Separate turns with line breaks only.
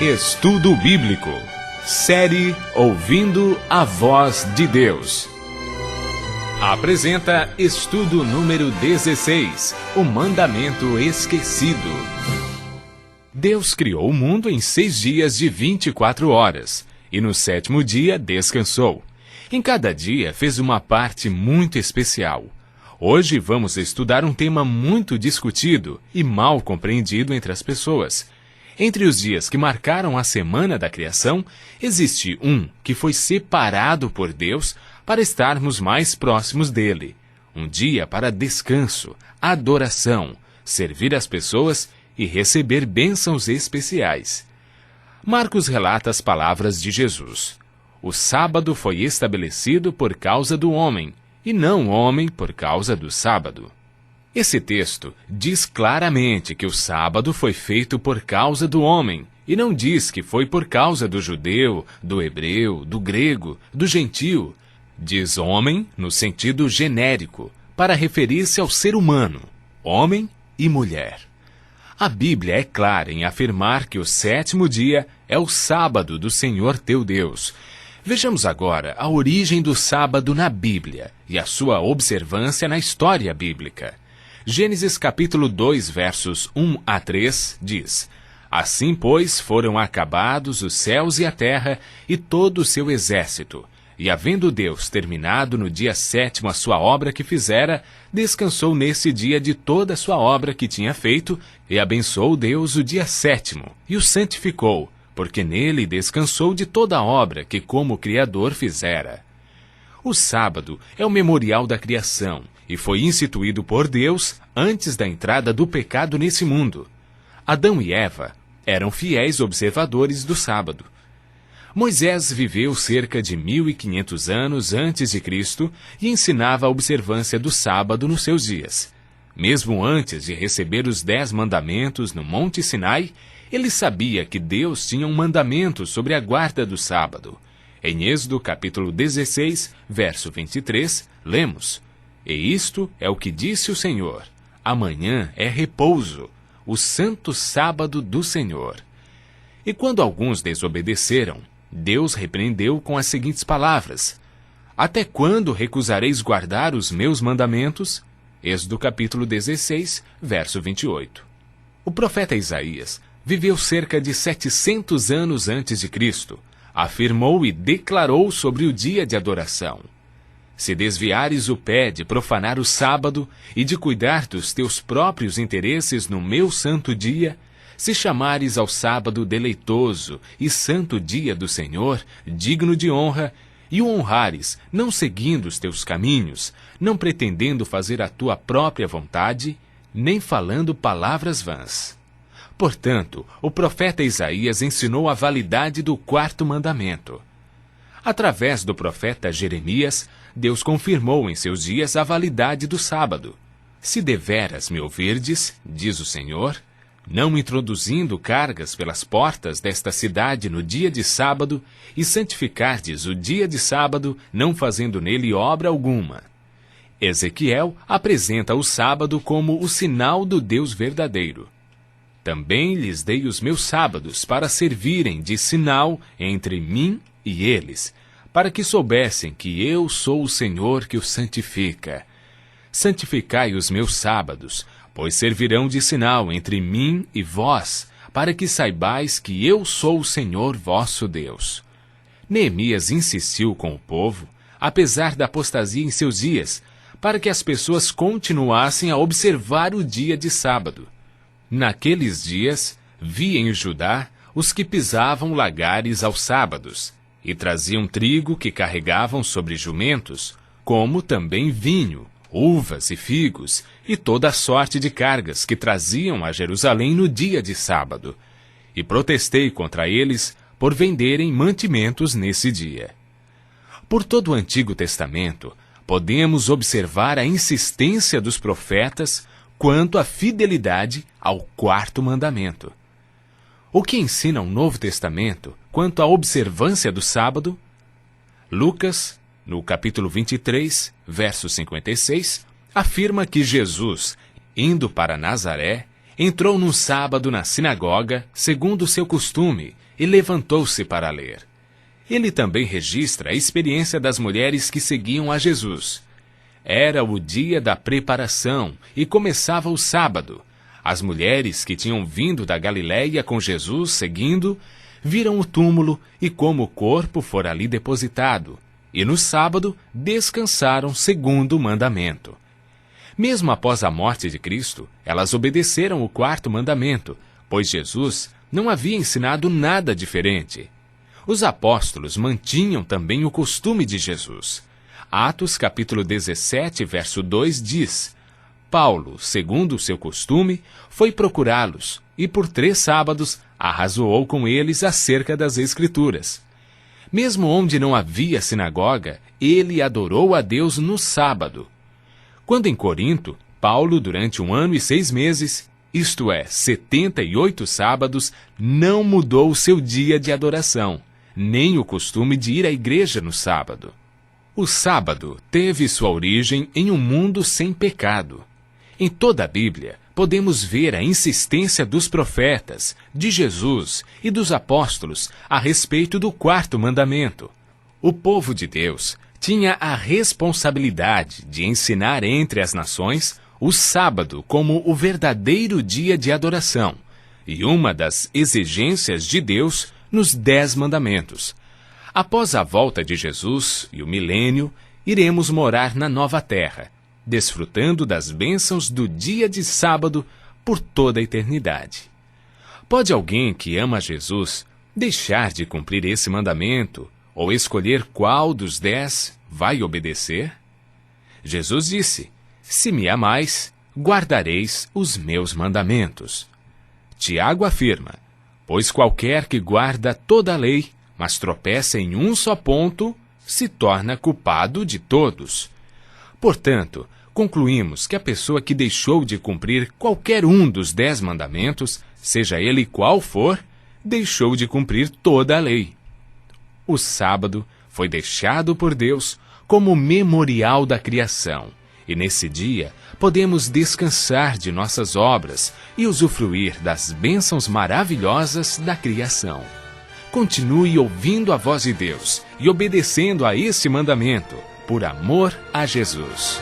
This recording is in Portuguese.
Estudo Bíblico. Série Ouvindo a Voz de Deus. Apresenta estudo número 16, o Mandamento Esquecido. Deus criou o mundo em 6 dias de 24 horas, e no 7º dia descansou. Em cada dia fez uma parte muito especial. Hoje vamos estudar um tema muito discutido e mal compreendido entre as pessoas. Entre os dias que marcaram a semana da criação, existe um que foi separado por Deus para estarmos mais próximos dele. Um dia para descanso, adoração, servir as pessoas e receber bênçãos especiais. Marcos relata as palavras de Jesus. O sábado foi estabelecido por causa do homem, e não o homem por causa do sábado. Esse texto diz claramente que o sábado foi feito por causa do homem, e não diz que foi por causa do judeu, do hebreu, do grego, do gentio. Diz homem no sentido genérico, para referir-se ao ser humano, homem e mulher. A Bíblia é clara em afirmar que o 7º dia é o sábado do Senhor teu Deus. Vejamos agora a origem do sábado na Bíblia e a sua observância na história bíblica. Gênesis capítulo 2, versos 1 a 3, diz: Assim, pois, foram acabados os céus e a terra e todo o seu exército. E havendo Deus terminado no dia 7º a sua obra que fizera, descansou nesse dia de toda a sua obra que tinha feito, e abençoou Deus o dia 7º, e o santificou, porque nele descansou de toda a obra que como Criador fizera. O sábado é o memorial da criação, e foi instituído por Deus antes da entrada do pecado nesse mundo. Adão e Eva eram fiéis observadores do sábado. Moisés viveu cerca de 1500 anos antes de Cristo e ensinava a observância do sábado nos seus dias. Mesmo antes de receber os 10 mandamentos no Monte Sinai, ele sabia que Deus tinha um mandamento sobre a guarda do sábado. Em Êxodo capítulo 16, verso 23, lemos: E isto é o que disse o Senhor: Amanhã é repouso, o santo sábado do Senhor. E quando alguns desobedeceram, Deus repreendeu com as seguintes palavras: Até quando recusareis guardar os meus mandamentos? Êxodo capítulo 16, verso 28. O profeta Isaías viveu cerca de 700 anos antes de Cristo. Afirmou e declarou sobre o dia de adoração: Se desviares o pé de profanar o sábado e de cuidar dos teus próprios interesses no meu santo dia, se chamares ao sábado deleitoso e santo dia do Senhor, digno de honra, e o honrares, não seguindo os teus caminhos, não pretendendo fazer a tua própria vontade, nem falando palavras vãs. Portanto, o profeta Isaías ensinou a validade do 4º mandamento. Através do profeta Jeremias, Deus confirmou em seus dias a validade do sábado. Se deveras me ouvirdes, diz o Senhor, não introduzindo cargas pelas portas desta cidade no dia de sábado, e santificardes o dia de sábado, não fazendo nele obra alguma. Ezequiel apresenta o sábado como o sinal do Deus verdadeiro. Também lhes dei os meus sábados para servirem de sinal entre mim e eles, para que soubessem que eu sou o Senhor que os santifica. Santificai os meus sábados, pois servirão de sinal entre mim e vós, para que saibais que eu sou o Senhor vosso Deus. Neemias insistiu com o povo, apesar da apostasia em seus dias, para que as pessoas continuassem a observar o dia de sábado. Naqueles dias, vi em Judá os que pisavam lagares aos sábados, e traziam trigo que carregavam sobre jumentos, como também vinho, uvas e figos, e toda a sorte de cargas que traziam a Jerusalém no dia de sábado. E protestei contra eles por venderem mantimentos nesse dia. Por todo o Antigo Testamento, podemos observar a insistência dos profetas quanto à fidelidade ao 4º mandamento. O que ensina o Novo Testamento quanto à observância do sábado? Lucas, no capítulo 23, verso 56, afirma que Jesus, indo para Nazaré, entrou num sábado na sinagoga, segundo o seu costume, e levantou-se para ler. Ele também registra a experiência das mulheres que seguiam a Jesus. Era o dia da preparação e começava o sábado. As mulheres que tinham vindo da Galiléia com Jesus seguindo, viram o túmulo e como o corpo fora ali depositado, e no sábado descansaram segundo o mandamento. Mesmo após a morte de Cristo, elas obedeceram o quarto mandamento, pois Jesus não havia ensinado nada diferente. Os apóstolos mantinham também o costume de Jesus. Atos capítulo 17, verso 2 diz: Paulo, segundo o seu costume, foi procurá-los e por 3 sábados arrazoou com eles acerca das Escrituras. Mesmo onde não havia sinagoga, ele adorou a Deus no sábado. Quando em Corinto, Paulo, durante 1 ano e 6 meses, isto é, 78 sábados, não mudou o seu dia de adoração, nem o costume de ir à igreja no sábado. O sábado teve sua origem em um mundo sem pecado. Em toda a Bíblia, podemos ver a insistência dos profetas, de Jesus e dos apóstolos a respeito do quarto mandamento. O povo de Deus tinha a responsabilidade de ensinar entre as nações o sábado como o verdadeiro dia de adoração e uma das exigências de Deus nos 10 mandamentos. Após a volta de Jesus e o milênio, iremos morar na nova terra, desfrutando das bênçãos do dia de sábado por toda a eternidade. Pode alguém que ama Jesus deixar de cumprir esse mandamento ou escolher qual dos 10 vai obedecer? Jesus disse: Se me amais, guardareis os meus mandamentos. Tiago afirma: Pois qualquer que guarda toda a lei, mas tropeça em um só ponto, se torna culpado de todos. Portanto, concluímos que a pessoa que deixou de cumprir qualquer um dos 10 mandamentos, seja ele qual for, deixou de cumprir toda a lei. O sábado foi deixado por Deus como memorial da criação, e nesse dia podemos descansar de nossas obras e usufruir das bênçãos maravilhosas da criação. Continue ouvindo a voz de Deus e obedecendo a esse mandamento, por amor a Jesus.